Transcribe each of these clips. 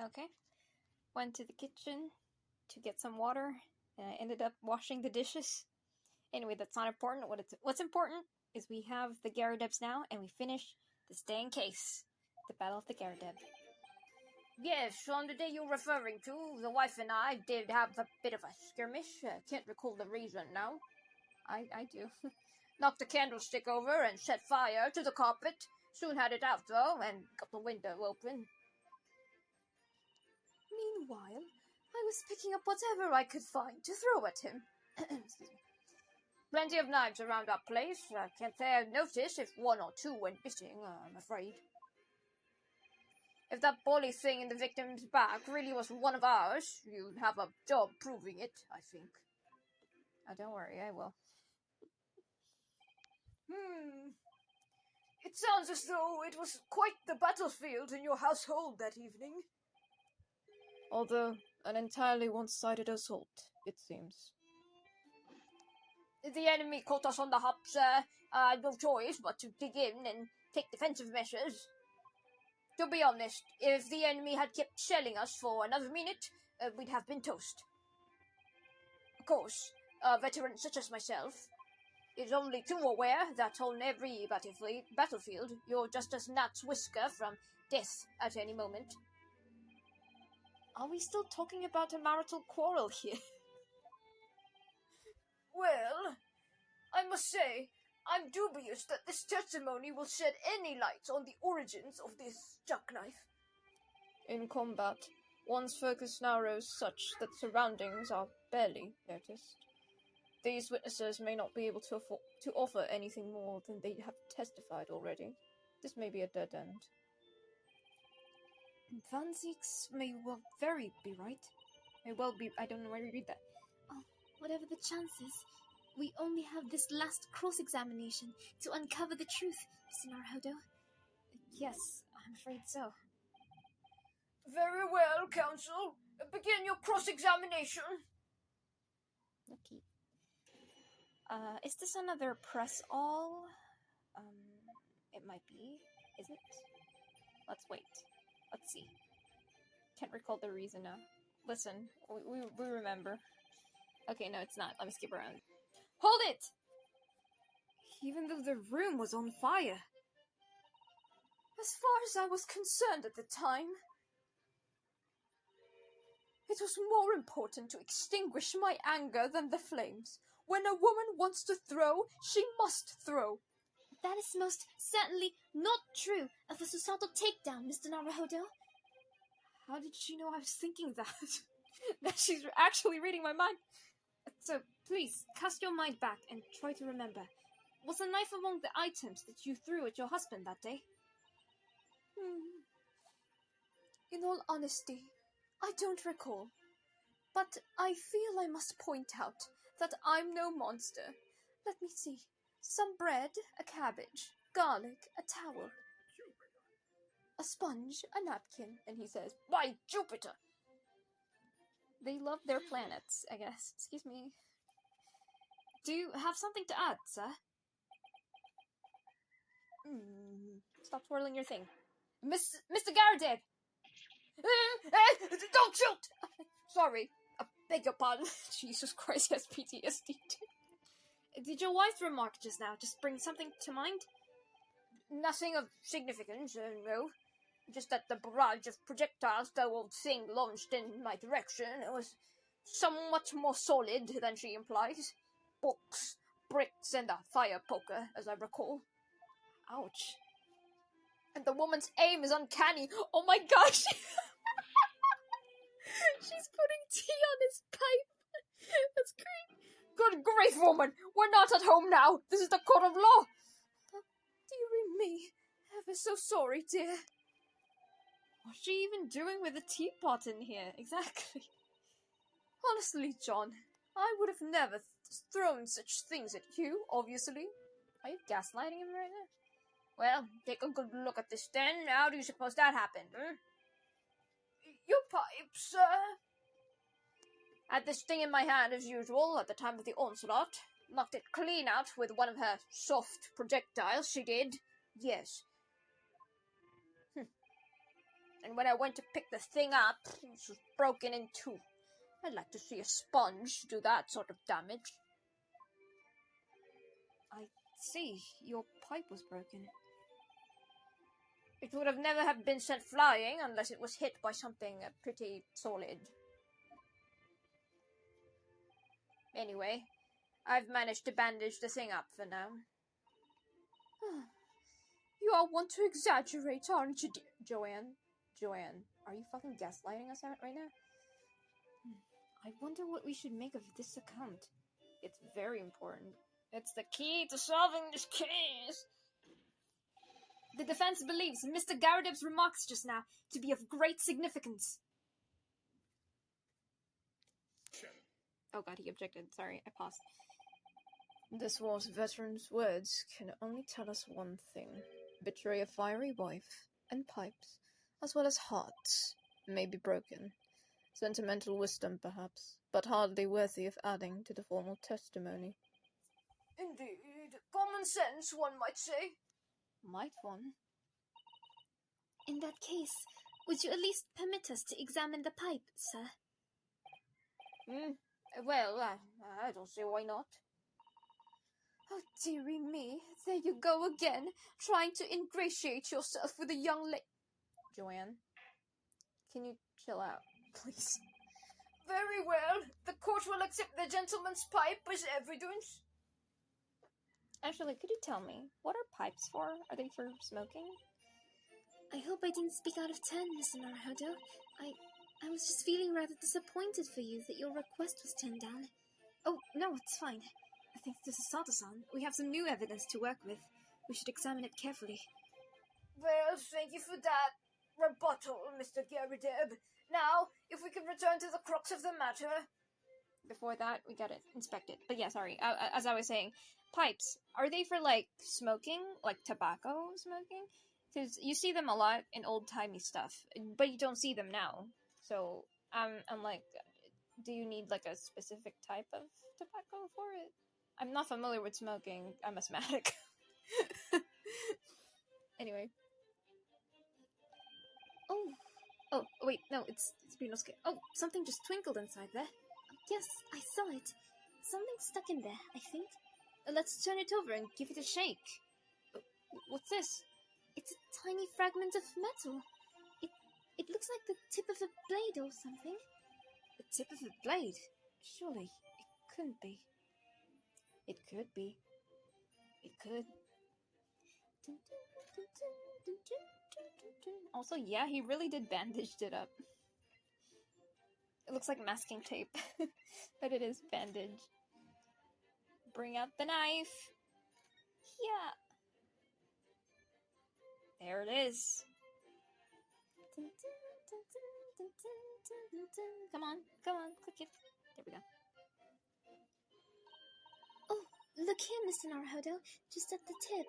Okay. Went to the kitchen to get some water, and I ended up washing the dishes. Anyway, that's not important. What's important is we have the Gyarados now, and we finish the staying case. The Battle of the Gyarados. Yes, on the day you're referring to, the wife and I did have a bit of a skirmish. Can't recall the reason now. I do. Knocked the candlestick over and set fire to the carpet. Soon had it out, though, and got the window open. Meanwhile, I was picking up whatever I could find to throw at him. Excuse me. Plenty of knives around our place. I can't say I've noticed if one or two went missing, I'm afraid. If that bully thing in the victim's back really was one of ours, you'd have a job proving it, I think. Oh, don't worry, I will. It sounds as though it was quite the battlefield in your household that evening. Although an entirely one-sided assault, it seems. The enemy caught us on the hop, sir. I had no choice but to dig in and take defensive measures. To be honest, if the enemy had kept shelling us for another minute, we'd have been toast. Of course, a veteran such as myself is only too aware that on every battlefield, you're just a gnat's whisker from death at any moment. Are we still talking about a marital quarrel here? Well, I must say, I'm dubious that this testimony will shed any light on the origins of this jackknife. In combat, one's focus narrows such that surroundings are barely noticed. These witnesses may not be able to offer anything more than they have testified already. This may be a dead end. Van Zieks may well very be right. May well be. I don't know where you read that. Oh, whatever the chances, we only have this last cross-examination to uncover the truth, Mr. Naruhodo. Yes, I'm afraid so. Very well, counsel. Begin your cross-examination. Okay. Is this another press all? It might be. Is it? Let's wait. Let's see. Can't recall the reason now. Listen, we remember. Okay, no, it's not. Let me skip around. Hold it! Even though the room was on fire. As far as I was concerned at the time, it was more important to extinguish my anger than the flames. When a woman wants to throw, she must throw. That is most certainly not true of a societal takedown, Mr. Naruhodo. How did she know I was thinking that? That she's actually reading my mind. So, please, cast your mind back and try to remember. Was a knife among the items that you threw at your husband that day? In all honesty, I don't recall. But I feel I must point out that I'm no monster. Let me see. Some bread, a cabbage, garlic, a towel, a sponge, a napkin, and he says, "By Jupiter!" They love their planets, I guess. Excuse me. Do you have something to add, sir? Stop twirling your thing. Mr. Gyarados! Don't shoot! Sorry, I beg your pardon. Jesus Christ, he has PTSD. Did your wife remark just now? Just bring something to mind? Nothing of significance, no. Just that the barrage of projectiles the old thing launched in my direction was somewhat more solid than she implies. Books, bricks, and a fire poker, as I recall. Ouch. And the woman's aim is uncanny. Oh my gosh! She's putting tea on his pipe. That's great. Good grief, woman! We're not at home now! This is the court of law! Dearie me. Ever so sorry, dear. What's she even doing with a teapot in here? Exactly. Honestly, John, I would have never thrown such things at you, obviously. Are you gaslighting him right now? Well, take a good look at this then. How do you suppose that happened, Your pipe, sir? Had this thing in my hand as usual at the time of the onslaught. Knocked it clean out with one of her soft projectiles, she did. Yes. and when I went to pick the thing up, it was broken in two. I'd like to see a sponge do that sort of damage. I see. Your pipe was broken. It would have never have been sent flying unless it was hit by something pretty solid. Anyway, I've managed to bandage the thing up for now. You all want to exaggerate, aren't you, Joanne? Joanne, are you fucking gaslighting us out right now? I wonder what we should make of this account. It's very important. It's the key to solving this case. The defense believes Mr. Garadeb's remarks just now to be of great significance. Oh god, he objected. Sorry, I paused. This war's veteran's words can only tell us one thing. Betray a fiery wife, and pipes, as well as hearts, may be broken. Sentimental wisdom, perhaps, but hardly worthy of adding to the formal testimony. Indeed. Common sense, one might say. Might one? In that case, would you at least permit us to examine the pipe, sir? Well, I don't see why not. Oh, dearie me. There you go again, trying to ingratiate yourself with a young lady. Joanne, can you chill out, please? Very well. The court will accept the gentleman's pipe as evidence. Actually, could you tell me, what are pipes for? Are they for smoking? I hope I didn't speak out of turn, Mr. Naruhodo. I was just feeling rather disappointed for you that your request was turned down. Oh, no, it's fine. I think this is Sato-san. We have some new evidence to work with. We should examine it carefully. Well, thank you for that rebuttal, Mr. Garadeb. Now, if we can return to the crux of the matter. Before that, we gotta inspect it. But yeah, sorry. As I was saying, pipes, are they for, like, smoking? Like tobacco smoking? Because you see them a lot in old-timey stuff, but you don't see them now. So, I'm like, do you need, like, a specific type of tobacco for it? I'm not familiar with smoking. I'm asthmatic. Anyway. Oh, wait, no, it's Renosuke. Oh, something just twinkled inside there. Yes, I saw it. Something stuck in there, I think. Let's turn it over and give it a shake. What's this? It's a tiny fragment of metal. It looks like the tip of a blade or something. The tip of a blade? Surely, it couldn't be. It could be. It could. Also, yeah, he really did bandage it up. It looks like masking tape, but it is bandage. Bring out the knife. Yeah. There it is. Come on, click it. There we go. Oh, look here, Mr. Naruhodo, just at the tip.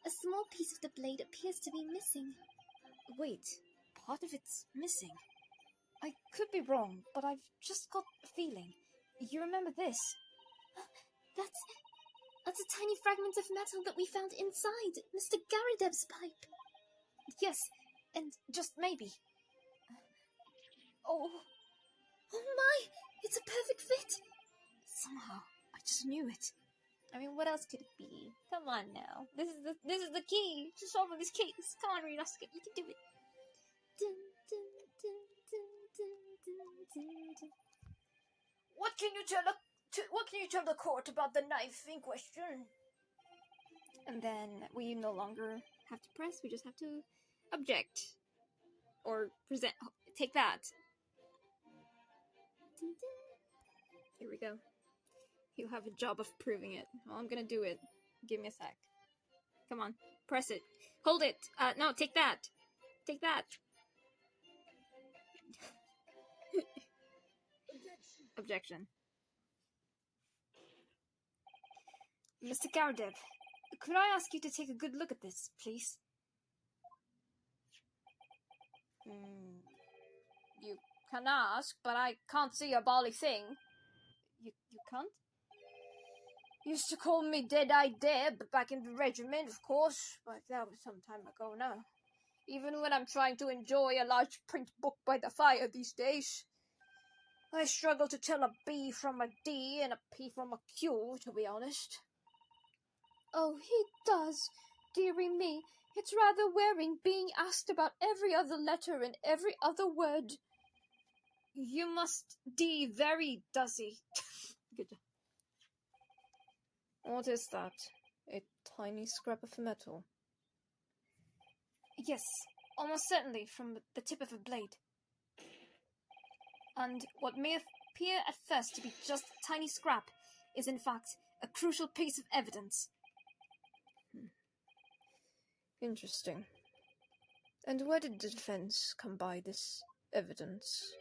A small piece of the blade appears to be missing. Wait, part of it's missing. I could be wrong, but I've just got a feeling. You remember this? That's a tiny fragment of metal that we found inside Mr. Garadeb's pipe. Yes, and just maybe. Oh my! It's a perfect fit! Somehow, I just knew it. I mean, what else could it be? Come on now. This is the key to solving this case. Come on, Renosuke, you can do it. What can you tell the court about the knife in question? And then we no longer have to press, we just have to object. Or present. Take that. Here we go. You have a job of proving it. Well, I'm gonna do it. Give me a sec. Come on. Press it. Hold it! No, take that! Take that! Objection. Mr. Garadeb, could I ask you to take a good look at this, please? You can ask, but I can't see a bally thing. You can't? Used to call me Dead-Eye Deb back in the regiment, of course, but that was some time ago now. even when I'm trying to enjoy a large print book by the fire these days. I struggle to tell a B from a D and a P from a Q, to be honest. Oh, he does. Dearie me, it's rather wearing being asked about every other letter and every other word. You must D very, does he? Good job. What is that? A tiny scrap of metal? Yes, almost certainly from the tip of a blade. And what may appear at first to be just a tiny scrap is in fact a crucial piece of evidence. Interesting. And where did the defense come by this evidence?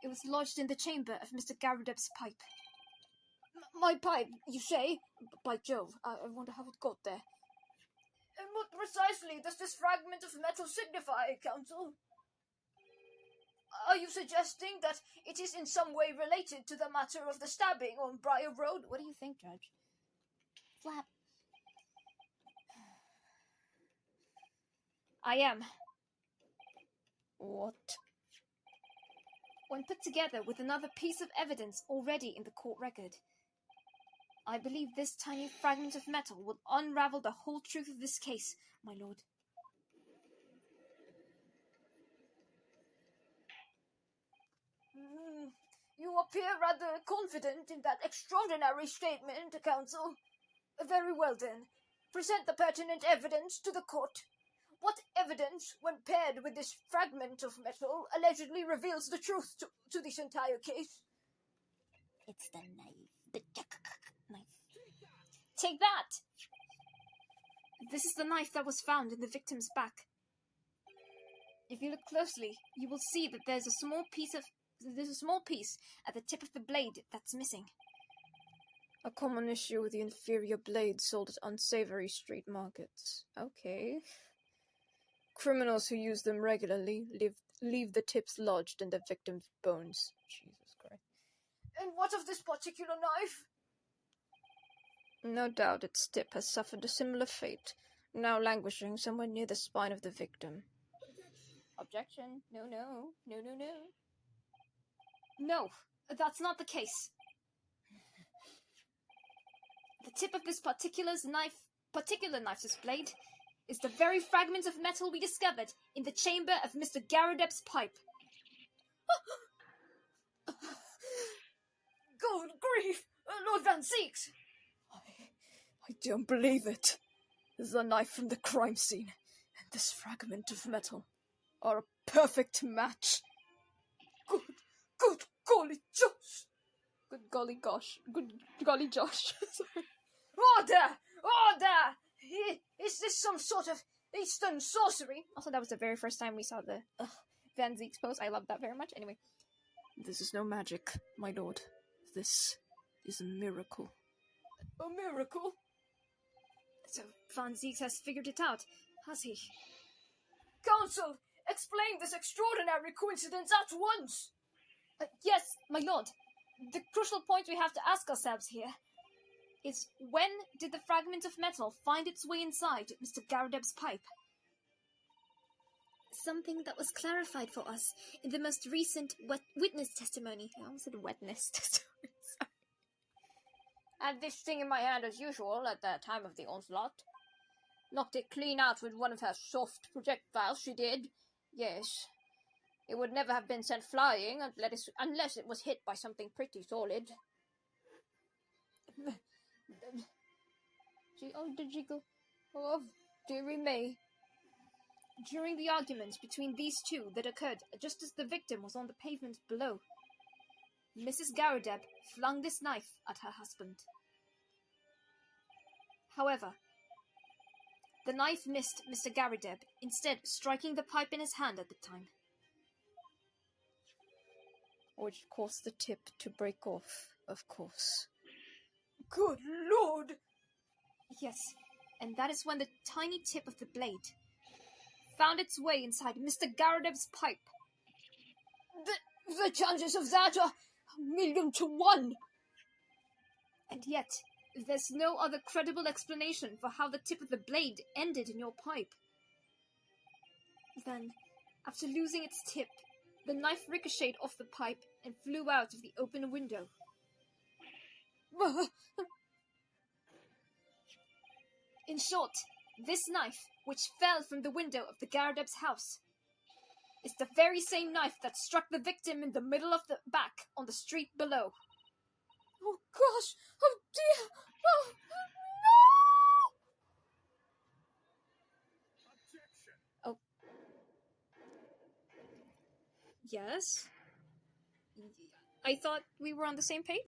It was lodged in the chamber of Mr. Garrodeb's pipe. My pipe, you say? By Jove, I wonder how it got there. And what precisely does this fragment of metal signify, Counsel? Are you suggesting that it is in some way related to the matter of the stabbing on Briar Road? What do you think, Judge? Flap. I am. What? When put together with another piece of evidence already in the court record, I believe this tiny fragment of metal will unravel the whole truth of this case, my lord. You appear rather confident in that extraordinary statement, Counsel. Very well, then. Present the pertinent evidence to the court. What evidence, when paired with this fragment of metal, allegedly reveals the truth to this entire case? It's the knife. The knife. Take that! This is the knife that was found in the victim's back. If you look closely, you will see that there's a small piece at the tip of the blade that's missing. A common issue with the inferior blades sold at unsavory street markets. Okay. Criminals who use them regularly leave the tips lodged in the victim's bones. Jesus Christ. And what of this particular knife? No doubt its tip has suffered a similar fate, now languishing somewhere near the spine of the victim. Objection. No. No, that's not the case. The tip of this particular knife's blade is the very fragment of metal we discovered in the chamber of Mr. Garrodeb's pipe. Good grief! Lord Van Zeeks! I don't believe it. The knife from the crime scene and this fragment of metal are a perfect match. Good golly Josh! Good golly gosh. Good golly Josh. Sorry. Order! Is this some sort of Eastern sorcery? Also, that was the very first time we saw the Van Zeeks post. I love that very much. Anyway. This is no magic, my lord. This is a miracle. A miracle? So, Van Zeeks has figured it out, has he? Counsel, explain this extraordinary coincidence at once! Yes, my lord. The crucial point we have to ask ourselves here is when did the fragment of metal find its way inside Mr. Garrodeb's pipe? Something that was clarified for us in the most recent witness testimony. I almost said wetness testimony. Sorry. Had this thing in my hand as usual at the time of the onslaught. Knocked it clean out with one of her soft projectiles, she did. Yes. It would never have been sent flying unless it was hit by something pretty solid. Did she go? Oh, dearie me. During the arguments between these two that occurred just as the victim was on the pavement below, Mrs. Garrodeb flung this knife at her husband. However, the knife missed Mr. Garrodeb, instead striking the pipe in his hand at the time. Which caused the tip to break off, of course. Good Lord! Yes, and that is when the tiny tip of the blade found its way inside Mr. Garrodeb's pipe. The chances of that are 1,000,000 to 1! And yet, there's no other credible explanation for how the tip of the blade ended in your pipe. Then, after losing its tip, the knife ricocheted off the pipe and flew out of the open window. In short, this knife, which fell from the window of the Garadeb's house, is the very same knife that struck the victim in the middle of the back on the street below. Oh gosh! Oh dear! Oh no! Oh. Yes? I thought we were on the same page?